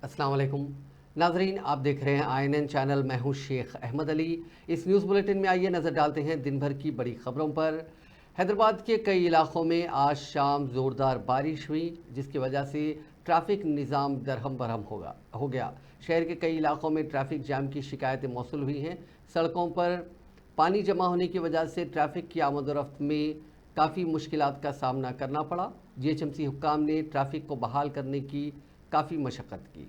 अस्सलाम वालेकुम नाजरीन, आप देख रहे हैं INN चैनल। मैं हूं शेख अहमद अली। इस न्यूज़ बुलेटिन में आइए नज़र डालते हैं दिन भर की बड़ी खबरों पर। हैदराबाद के कई इलाकों में आज शाम ज़ोरदार बारिश हुई, जिसकी वजह से ट्रैफिक निज़ाम दरहम बरहम हो गया। शहर के कई इलाकों में ट्रैफिक जाम की शिकायतें मौसूल हुई हैं। सड़कों पर पानी जमा होने की वजह से ट्रैफिक की आमद-ओ-रफ्त में काफ़ी मुश्किलात का सामना करना पड़ा। GHMC हुक्काम ने ट्रैफिक को बहाल करने की काफ़ी मशक्क़त की।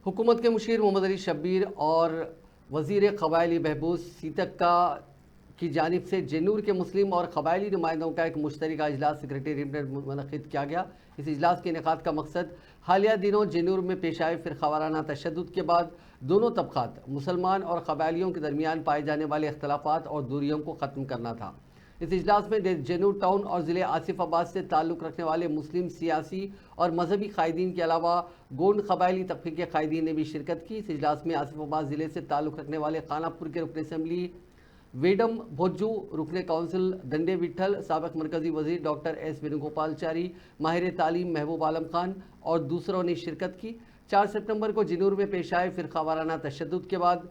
हुकूमत के मुशीर मोहम्मद अली शब्बीर और वज़ीर क़बायली बहबूद सीतक्का की जानिब से जेनूर के मुस्लिम और क़बायली नुमाइंदों का एक मुश्तरका इजलास सेक्रेटेरिएट में मुनक़िद किया गया। इस इजलास के इनेक़ाद का मकसद हालिया दिनों जेनूर में पेश आए फ़िरक़ावाराना तशद्दुद के बाद दोनों तबक़ात मुसलमान और क़बायलियों के दरमियान पाए जाने वाले इख्तलाफ़ात और दूरियों को ख़त्म करना था। इस इजलास में जेनूर टाउन और ज़िले आसिफ़ाबाद से ताल्लुक़ रखने वाले मुस्लिम सियासी और मजहबी कायदीन के अलावा गोंड कबायली तबके के कायदीन ने भी शिरकत की। इस इजलास में आसिफ़ाबाद ज़िले से ताल्लुक़ रखने वाले खानापुर के रुकन असम्बली वेडम भोज्जू, रुकन काउंसिल दंडे विठल, साबिक़ मरकज़ी वज़ीर डॉक्टर S वेणुगोपालचारी, माहिर तालीम महबूब आलम खान और दूसरों ने शिरकत की। 4 सितंबर को जेनूर में पेश आए फ़िरक़ावाराना तशद्दुद के बाद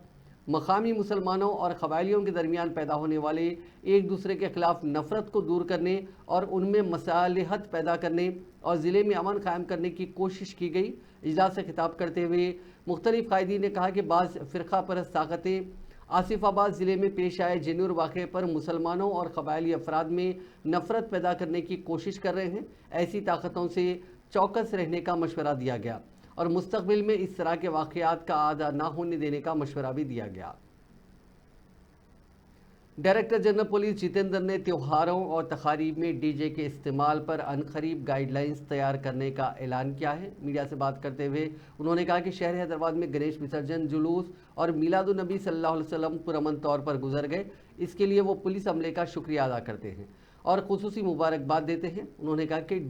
मकामी मुसलमानों और क़बायलियों के दरमियान पैदा होने वाले एक दूसरे के ख़िलाफ़ नफ़रत को दूर करने और उनमें मसालिहत पैदा करने और ज़िले में अमन कायम करने की कोशिश की गई। इजलास से खिताब करते हुए मुख्तलिफ़ कायदीन ने कहा कि बाज़ फ़िरक़ा परस्त ताकतें आसिफ़ाबाद ज़िले में पेश आए जेनूर वाक़े पर मुसलमानों और क़बायली अफराद में नफ़रत पैदा करने की कोशिश कर रहे हैं। ऐसी ताकतों से चौकस रहने का मशवरा दिया गया और मुस्तक़बिल में इस तरह के वाक़यात का आदा ना होने देने का मशवरा भी दिया गया। डायरेक्टर जनरल पुलिस जितेंद्र ने त्योहारों और तकारीब में DJ के इस्तेमाल पर अनकरीब गाइडलाइंस तैयार करने का ऐलान किया है। मीडिया से बात करते हुए उन्होंने कहा कि शहर हैदराबाद में गणेश विसर्जन, जुलूस और मिलादुन नबी सल्लल्लाहु अलैहि वसल्लम पुरअमन तौर पर गुजर गए। इसके लिए वो पुलिस अमले का शुक्रिया अदा करते हैं और खुसूसी मुबारकबाद देते हैं। उन्होंने कहा कि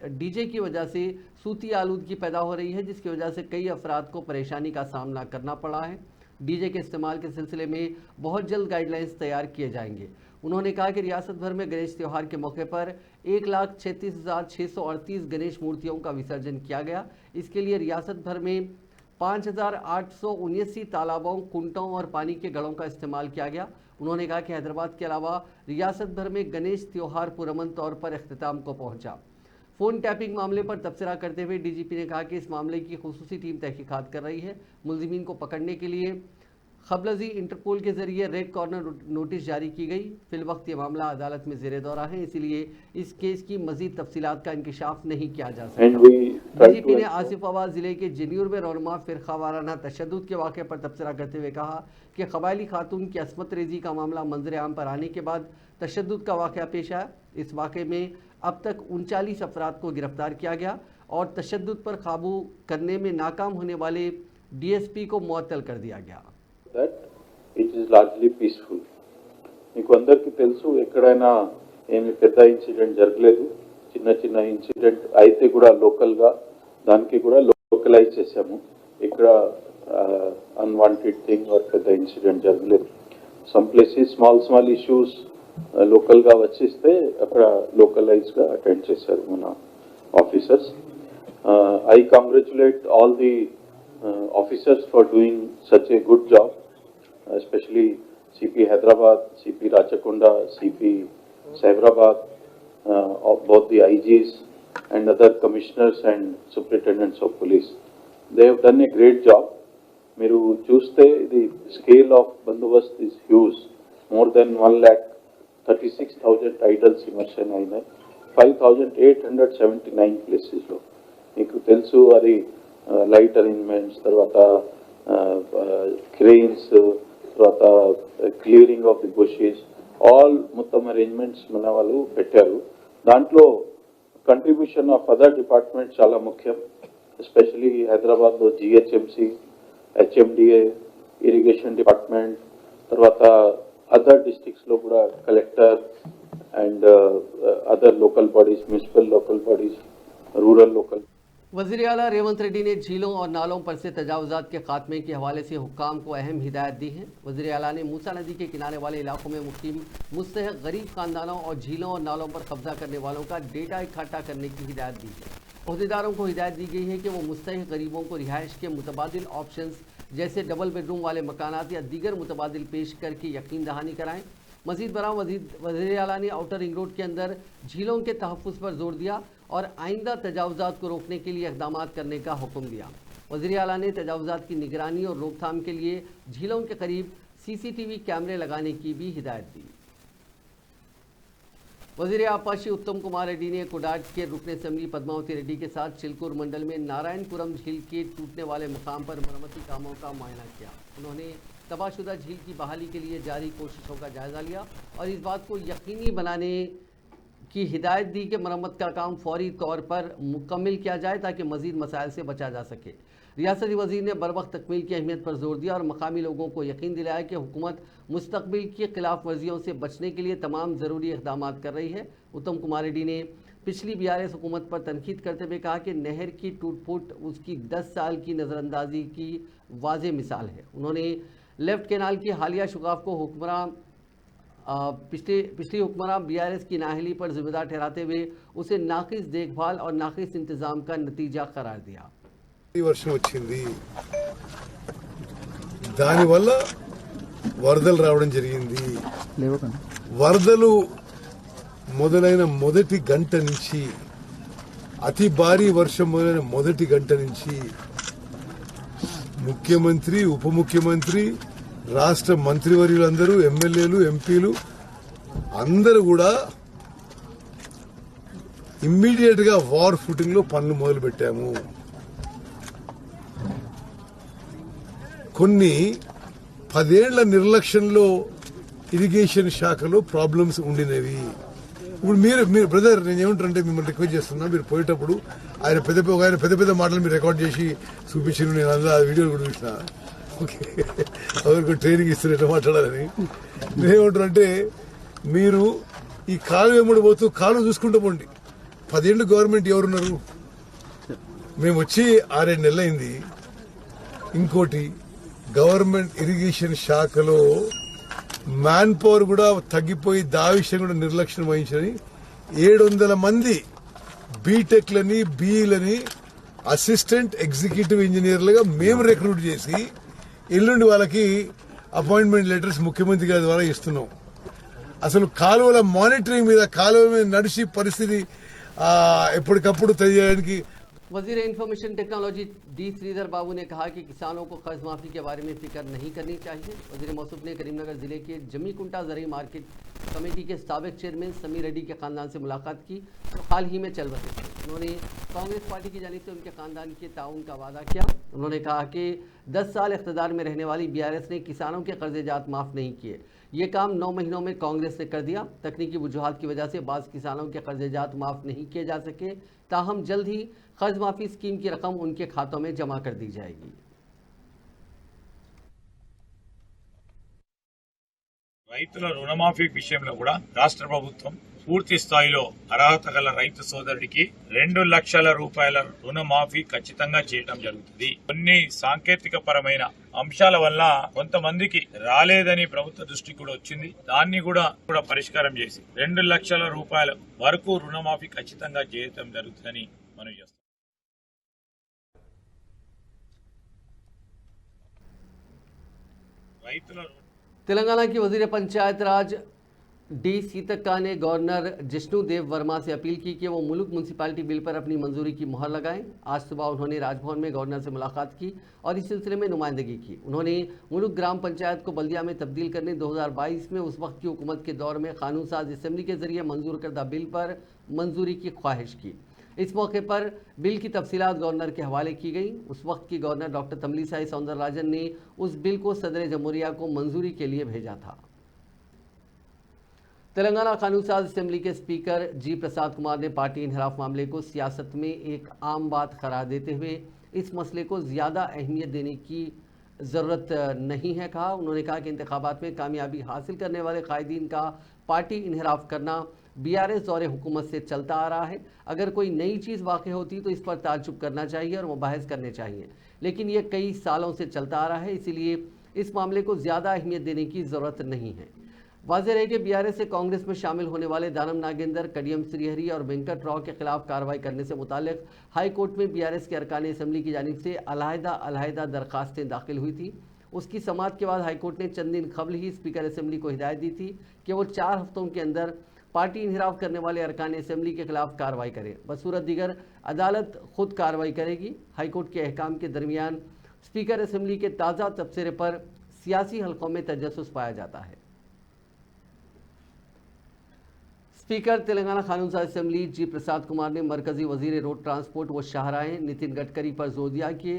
DJ की वजह से सूती आलूदगी पैदा हो रही है, जिसकी वजह से कई अफराद को परेशानी का सामना करना पड़ा है। DJ के इस्तेमाल के सिलसिले में बहुत जल्द गाइडलाइंस तैयार किए जाएंगे। उन्होंने कहा कि रियासत भर में गणेश त्यौहार के मौके पर 1,36,638 गणेश मूर्तियों का विसर्जन किया गया। इसके लिए रियासत भर में 5,879 तालाबों, कुंटों और पानी के घड़ों का इस्तेमाल किया गया। उन्होंने कहा कि हैदराबाद के अलावा रियासत भर में गणेश त्यौहार पुरअमन तौर पर अख्तिताम को पहुंचा। फ़ोन टैपिंग मामले पर तबसरा करते हुए DGP ने कहा कि इस मामले की खुसूसी टीम तहकीकात कर रही है। मुलजिमीन को पकड़ने के लिए खबलजी इंटरपोल के जरिए रेड कॉर्नर नोटिस जारी की गई। फिलवक्त ये मामला अदालत में ज़ेरे दौरा है, इसलिए इस केस की मजीद तफसीलात का इंकिशाफ नहीं किया जा सकता। DGP ने आसिफ़ाबाद ज़िले के जेनूर में रौनमा फ़िरक़ावाराना तशद्दुद के वाक़े पर तबसरा करते हुए कहा कि कबायली खातून की असमत रेज़ी का मामला मंजर आम पर आने के बाद तशद्दुद का वाक़या पेश आया। इस वाक़े में अब तक 39 अफराद को गिरफ्तार किया गया और तशद्दुद पर काबू करने में नाकाम होने वाले DSP को मुअत्तल कर दिया गया। That it is largely peaceful. మీకు అందరికీ తెలుసు ఎక్కడైనా ఏమి పెద్ద ఇన్సిడెంట్ జరగలేదు. చిన్న చిన్న ఇన్సిడెంట్ అయితే కూడా లోకల్గా దానికి కూడా లోకలైజ్ చేసాము. ఇక్కడ అన్వాంటెడ్ థింగ్ ఆర్ పెద్ద ఇన్సిడెంట్ జరగలేదు. సమ్ ప్లేసెస్ స్మాల్ ఇష్యూస్ లోకల్గా వచ్చిస్తే అక్కడ లోకలైజ్గా అటెండ్ చేశారు మన officers. I congratulate all the officers for doing such a good job, especially CP Hyderabad, CP Rachakonda, CP Cyberabad, of both the IGs and other commissioners and superintendents of police. They have done a great job. మీరు చూస్తే the scale of bandobast is huge. More than 1,36,000 idols immersion అయినాయి 5,879 places లో. మీకు తెలుసు అది light arrangements, తర్వాత cranes, తర్వాత clearing of the bushes, all మొత్తం అరేంజ్మెంట్స్ మన వాళ్ళు పెట్టారు. దాంట్లో కంట్రిబ్యూషన్ ఆఫ్ అదర్ డిపార్ట్మెంట్స్ చాలా ముఖ్యం. ఎస్పెషలీ హైదరాబాద్లో GHMC, HMDA, ఇరిగేషన్ డిపార్ట్మెంట్, తర్వాత అదర్ డిస్ట్రిక్ట్స్లో కూడా collector and other local bodies, municipal local bodies, rural local. वज़ीर आला रेवंत रेड्डी ने झीलों और नालों पर से तजावुज़ात के खात्मे के हवाले से हुक्काम को अहम हिदायत दी है। वज़ीर आला ने मूसा नदी के किनारे वाले इलाकों में मुकीम मुस्तहक़ गरीब खानदानों और झीलों और नालों पर कब्जा करने वालों का डेटा इकट्ठा करने की हिदायत दी है। अहदेदारों को हिदायत दी गई है कि वो मुस्तहक़ गरीबों को रिहाइश के मुतबादिल ऑप्शंस जैसे डबल बेडरूम वाले मकानात या दीगर मुतबादिल पेश करके यकीन दहानी कराएँ। मज़ीद बरां वज़ीर आला ने आउटर रिंग रोड के अंदर झीलों के तहफ़्फ़ुज़ पर जोर दिया और आइंदा तजावुज़ात को रोकने के लिए इक़दाम करने का हुक्म दिया। वज़ीर आला ने तजावुज़ात की निगरानी और रोकथाम के लिए झीलों के करीब CCTV कैमरे लगाने की भी हिदायत दी। वज़ीर आपाशी उत्तम कुमार रेड्डी ने कुडाट के रुकन असेंबली पद्मावती रेड्डी के साथ चिलकूर मंडल में नारायणपुरम झील के टूटने वाले मकाम पर मरम्मती कामों का मुआयना किया। उन्होंने तबाहशुदा झील की बहाली के लिए जारी कोशिशों का जायज़ा लिया और इस बात को यकीनी बनाने की हिदायत दी कि मरम्मत का काम फौरी तौर पर मुकम्मल किया जाए ताकि मज़ीद मसाइल से बचा जा सके। रियासती वज़ीर ने बरवक्त तकमील की अहमियत पर जोर दिया और मकामी लोगों को यकीन दिलाया कि हुकूमत मुस्तक़बिल की खिलाफ वर्जियों से बचने के लिए तमाम ज़रूरी इक़दाम कर रही है। उत्तम कुमार रेड्डी ने पिछली BRS हुकूमत पर तनकीद करते हुए कहा कि नहर की टूट फूट उसकी 10 साल की नज़रअंदाजी की वाज़ेह मिसाल है। उन्होंने लेफ्ट कैनाल की हालिया शुगाफ को पिछली हुक्मरान BRS की नाअहली पर जिम्मेदार ठहराते हुए उसे नाक़िस देखभाल और नाक़िस इंतज़ाम का नतीजा करार दिया। వర్షం వచ్చింది, దానివల్ల వరదలు రావడం జరిగింది. వరదలు మొదలైన మొదటి గంట నుంచి, అతి భారీ వర్షం మొదలైన మొదటి గంట నుంచి ముఖ్యమంత్రి, ఉప ముఖ్యమంత్రి, రాష్ట్ర మంత్రివర్యులందరూ, ఎమ్మెల్యేలు, ఎంపీలు అందరూ కూడా ఇమ్మీడియట్ గా వార్ ఫుటింగ్ లో పనులు మొదలు పెట్టాము. కొన్ని 10 ఏళ్ల నిర్లక్ష్యంలో ఇరిగేషన్ శాఖలో ప్రాబ్లమ్స్ ఉండినవి. ఇప్పుడు మీరు బ్రదర్, నేను ఏమంటారంటే మిమ్మల్ని రిక్వెస్ట్ చేస్తున్నా, మీరు పోయేటప్పుడు ఆయన పెద్ద పెద్ద మాటలు మీరు రికార్డ్ చేసి చూపించారు. నేను అందులో ఆ వీడియోలు కూడా చూసిన. ఓకే, ఎవరికి ట్రైనింగ్ ఇస్తున్నారు ఎట్లా మాట్లాడాలని. నేనేమంటారంటే, మీరు ఈ కాలు ఎమ్మడి పోతూ కాలు చూసుకుంటూ పోండి. 10 ఏళ్ళు గవర్నమెంట్ ఎవరున్నారు? మేము వచ్చి 6-7 నెలలు అయింది. ఇంకోటి, గవర్నమెంట్ ఇరిగేషన్ శాఖలో మ్యాన్ పవర్ కూడా తగ్గిపోయి విషయం కూడా నిర్లక్ష్యం వహించని 700 మంది బీటెక్లని, BEలని అసిస్టెంట్ ఎగ్జిక్యూటివ్ ఇంజనీర్లుగా మేము రిక్రూట్ చేసి ఎల్లుండి వాళ్ళకి అపాయింట్మెంట్ లెటర్స్ ముఖ్యమంత్రి గారి ద్వారా ఇస్తున్నాం. అసలు కాలువల మానిటరింగ్ మీద, కాలువ మీద నడిచి పరిస్థితి ఎప్పటికప్పుడు తెలియడానికి. वज़ीर इंफॉर्मेशन टेक्नोलॉजी D श्रीधर बाबू ने कहा कि किसानों को कर्ज माफ़ी के बारे में फिक्र नहीं करनी चाहिए। वज़ीर मौसूफ ने करीमनगर ज़िले के जमीकुंटा ज़रूरी मार्केट कमेटी के साबिक़ चेयरमैन समीर रेड्डी के ख़ानदान से मुलाकात की तो हाल ही में चल बसे थे। उन्होंने कांग्रेस पार्टी की जानिब से उनके ख़ानदान के ताउन का वादा किया। उन्होंने कहा कि 10 साल इक़्तिदार में रहने वाली BRS ने किसानों के कर्ज़ेजात माफ़ नहीं किए। ये काम 9 महीनों में कांग्रेस ने कर दिया। तकनीकी वजूहात की वजह से बाज़ किसानों के कर्ज़ेजात माफ़ नहीं किए जा सके, ताहम जल्द ही कर्ज माफी स्कीम की रकम उनके खातों में जमा कर दी जाएगी। రైతుల రుణమాఫీ విషయంలో కూడా రాష్ట్ర ప్రభుత్వం పూర్తి స్థాయిలో అర్హత గల రైతు సోదరుడికి 2 లక్షల రూపాయల రుణమాఫీ ఖచ్చితంగా చేయడం జరుగుతుంది. కొన్ని సాంకేతిక పరమైన అంశాల వల్ల కొంతమందికి రాలేదని ప్రభుత్వ దృష్టికి కూడా వచ్చింది. దాన్ని కూడా పరిష్కారం చేసి 2 లక్షల రూపాయల వరకు రుణమాఫీ ఖచ్చితంగా చేయడం జరుగుతుందని మనం చేస్తాం. రైతుల तेलंगाना की वजीर पंचायत राज डी सीतक्का ने गवर्नर जिष्णु देव वर्मा से अपील की कि वो मुलुक म्यूनसिपैलिटी बिल पर अपनी मंजूरी की मुहर लगाएं। आज सुबह उन्होंने राजभवन में गवर्नर से मुलाकात की और इस सिलसिले में नुमाइंदगी की। उन्होंने मुलुक ग्राम पंचायत को बल्दिया में तब्दील करने 2022 में उस वक्त की हुकूमत के दौर में कानून साज असम्बली के जरिए मंजूर करदा बिल पर मंजूरी की ख्वाहिश की। इस मौके पर बिल की तफसीलात गवर्नर के हवाले की गई। उस वक्त की गवर्नर डॉक्टर तमिलिसाई सौंदरराजन ने उस बिल को सदर जमहूरिया को मंजूरी के लिए भेजा था। तेलंगाना कानून साज असेंबली के स्पीकर जी प्रसाद कुमार ने पार्टी इनहराफ मामले को सियासत में एक आम बात करार देते हुए इस मसले को ज़्यादा अहमियत देने की ज़रूरत नहीं है कहा। उन्होंने कहा कि इंतखाबात में कामयाबी हासिल करने वाले कायदीन का पार्टी इनहराफ करना बीआरएस दौरे हुकूमत से चलता आ रहा है। अगर कोई नई चीज़ वाक़ होती तो इस पर ताज्जुब करना चाहिए और मुबाहिस करने चाहिए, लेकिन ये कई सालों से चलता आ रहा है, इसीलिए इस मामले को ज़्यादा अहमियत देने की ज़रूरत नहीं है। वाज़ेह है कि बीआरएस से कांग्रेस में शामिल होने वाले दानम नागेंद्र, कडियम श्रीहरी और वेंकट राव के खिलाफ कार्रवाई करने से मुतालिक हाई कोर्ट में बीआरएस के अरकान असम्बली की जानिब से अलहदा दरखास्तें दाखिल हुई थी। उसकी समाअत के बाद हाईकोर्ट ने चंद दिन कबल ही स्पीकर असम्बली को हिदायत दी थी कि वो 4 हफ्तों के अंदर पार्टी इनहराफ करने वाले अरकान असम्बली के खिलाफ कार्रवाई करे। बसूरत दीगर अदालत खुद कार्रवाई करेगी। हाईकोर्ट के अहकाम के दरमियान स्पीकर असम्बली के ताज़ा तबसरे पर सियासी हलकों में तजस्सुस पाया जाता है। स्पीकर तेलंगाना कानून साज असेंबली जी प्रसाद कुमार ने मरकजी वजीर रोड ट्रांसपोर्ट व शाहराहें नितिन गडकरी पर जोर दिया कि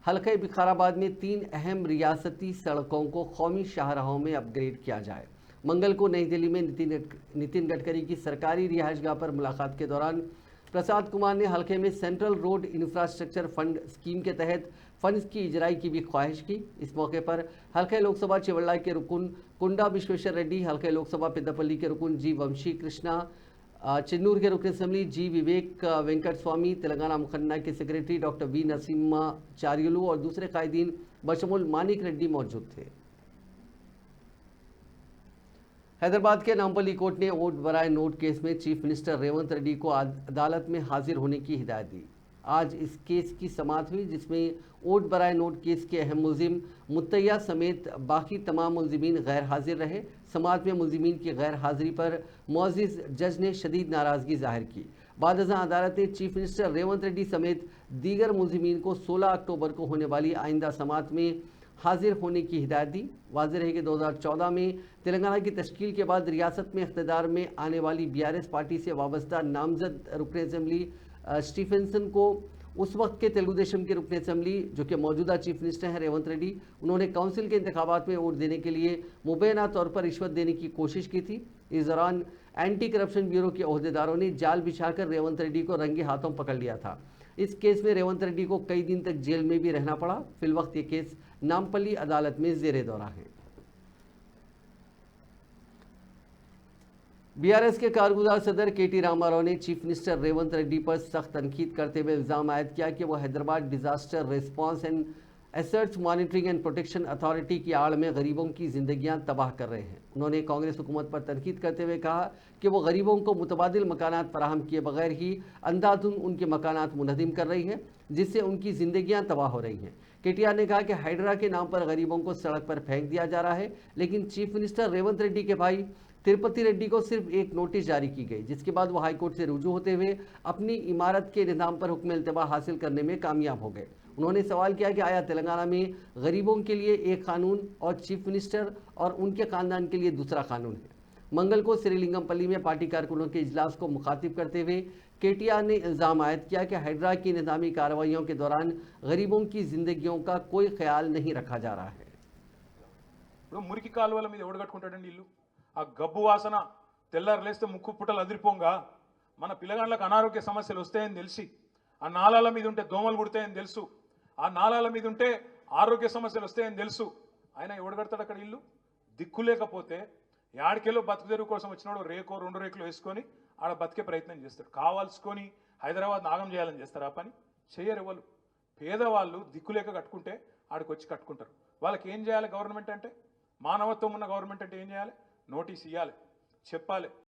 हल्के विकाराबाद में 3 अहम रियासती सड़कों को कौमी शाहराहों में अपग्रेड किया जाए। मंगल को नई दिल्ली में नितिन गडकरी की सरकारी रिहाइशगाह पर मुलाकात के दौरान प्रसाद कुमार ने हल्के में central road infrastructure fund scheme के तहत फंड्स की इजराई की भी ख्वाहिश की। इस मौके पर हल्के लोकसभा चिवल्ला के रुकन कुंडा विश्वेश्वर रेड्डी, हल्के लोकसभा पेद्दपल्ली के रुकन जी वंशी कृष्णा, चिन्नूर के रुकन असम्बली जी विवेक वेंकट स्वामी, तेलंगाना मुखन्ना के सेक्रेटरी डॉक्टर वी नरसिम्हाचार्युलू और दूसरे कायदीन बशमुल मानिक रेड्डी मौजूद थे। हैदराबाद के नामपल्ली कोर्ट ने वोट बराए नोट केस में चीफ मिनिस्टर रेवंत रेड्डी को अदालत में हाजिर होने की हिदायत दी। आज इस केस की समाअत हुई, जिसमें वोट बराए नोट केस के अहम मुलजिम मुत्तैया समेत बाकी तमाम मुलजिमीन गैर हाजिर रहे। समाअत में मुलजिमीन की गैर हाजिरी पर मुअज़्ज़िज़ जज ने शदीद नाराज़गी जाहिर की। बाद अज़ां अदालत ने चीफ मिनिस्टर रेवंत रेड्डी समेत दीगर मुलजिमीन को 16 अक्टूबर को होने वाली आइंदा समाअत में हाजिर होने की हिदायत दी। वाज़ेह है कि 2014 में तेलंगाना की तश्कील के बाद रियासत में इख्तिदार में आने वाली बीआरएस पार्टी से वाबस्ता नामजद रुकन असम्बली स्टीफेंसन को उस वक्त के तेलुगु देशम के रुकन असम्बली, जो कि मौजूदा चीफ मिनिस्टर हैं रेवंत रेड्डी, उन्होंने काउंसिल के इंतखाबात में वोट देने के लिए मुबैना तौर पर रिश्वत देने की कोशिश की थी। इस दौरान एंटी करप्शन ब्यूरो के अहदेदारों ने जाल बिछाकर रेवंत रेड्डी को रंगे हाथों पकड़ लिया था। इस केस में रेवंत रेड्डी को कई दिन तक जेल में भी रहना पड़ा। फिलवक्त ये केस नामपल्ली अदालत में ज़ेरे दौरा है। बीआरएस के कारगुजार सदर केटी रामाराव ने चीफ मिनिस्टर रेवंत रेड्डी पर सख्त तनकीद करते हुए इल्ज़ाम आयद किया कि वह Hyderabad disaster response and assets monitoring and protection authority की आड़ में गरीबों की जिंदगियां तबाह कर रहे हैं। उन्होंने कांग्रेस हुकूमत पर तनकीद करते हुए कहा कि वो गरीबों को मुतबादिल मकानात फराहम किए बगैर ही अंधाधुंध उनके मकानात मुनहदिम कर रही है, जिससे उनकी जिंदगियां तबाह हो रही हैं। केटीआर ने कहा कि हाइड्रा के नाम पर गरीबों को सड़क पर फेंक दिया जा रहा है, लेकिन चीफ मिनिस्टर रेवंत रेड्डी के भाई तिरुपति रेड्डी को सिर्फ एक नोटिस जारी की गई, जिसके बाद वो हाईकोर्ट से रुजू होते हुए अपनी इमारत के निज़ाम पर हुक्म इल्तिबा हासिल करने में कामयाब हो गए। उन्होंने सवाल किया कि आया तेलंगाना में गरीबों के लिए एक कानून और चीफ मिनिस्टर और उनके खानदान के लिए दूसरा कानून है। मंगल को श्रीलिंगमपल्ली में पार्टी कारकुनों के इजलास को मुखातिब करते हुए केटीआर ने इल्ज़ाम आयद किया कि हाइड्रा की निज़ामी कार्रवाइयों के दौरान गरीबों की जिंदगियों का कोई ख्याल नहीं रखा जा रहा है। మురికి కాలువల మీద ఓడగట్టుకుంటాడండి ఇల్లు ఆ గబ్బు వాసన తెల్లారు లేస్తే ముక్కు పుట్టలు అదిరిపోంగా మన పిల్లగాళ్ళకి అనారోగ్య సమస్యలు వస్తాయని తెలిసి ఆ నాలాల మీద ఉంటే దోమలు కుడతాయని తెలుసు ఆ నాలాల మీద ఉంటే ఆరోగ్య సమస్యలు వస్తాయని తెలుసు ఆయన ఓడగడతాడు అక్కడ ఇల్లు దిక్కు లేకపోతే యాడికెళ్ళో బతుకు తెరువు కోసం వచ్చినాడు రేకో 2 రేకులు వేసుకొని ఆడ బతికే ప్రయత్నం చేస్తాడు కావాల్సుకొని హైదరాబాద్ నాగం చేయాలని చేస్తారు ఆ పని చేయరు ఎవరు పేదవాళ్ళు దిక్కులేక కట్టుకుంటే ఆడికి వచ్చి కట్టుకుంటారు వాళ్ళకి ఏం చేయాలి గవర్నమెంట్ అంటే మానవత్వం ఉన్న గవర్నమెంట్ అంటే ఏం చేయాలి నోటీస్ ఇవ్వాలి చెప్పాలి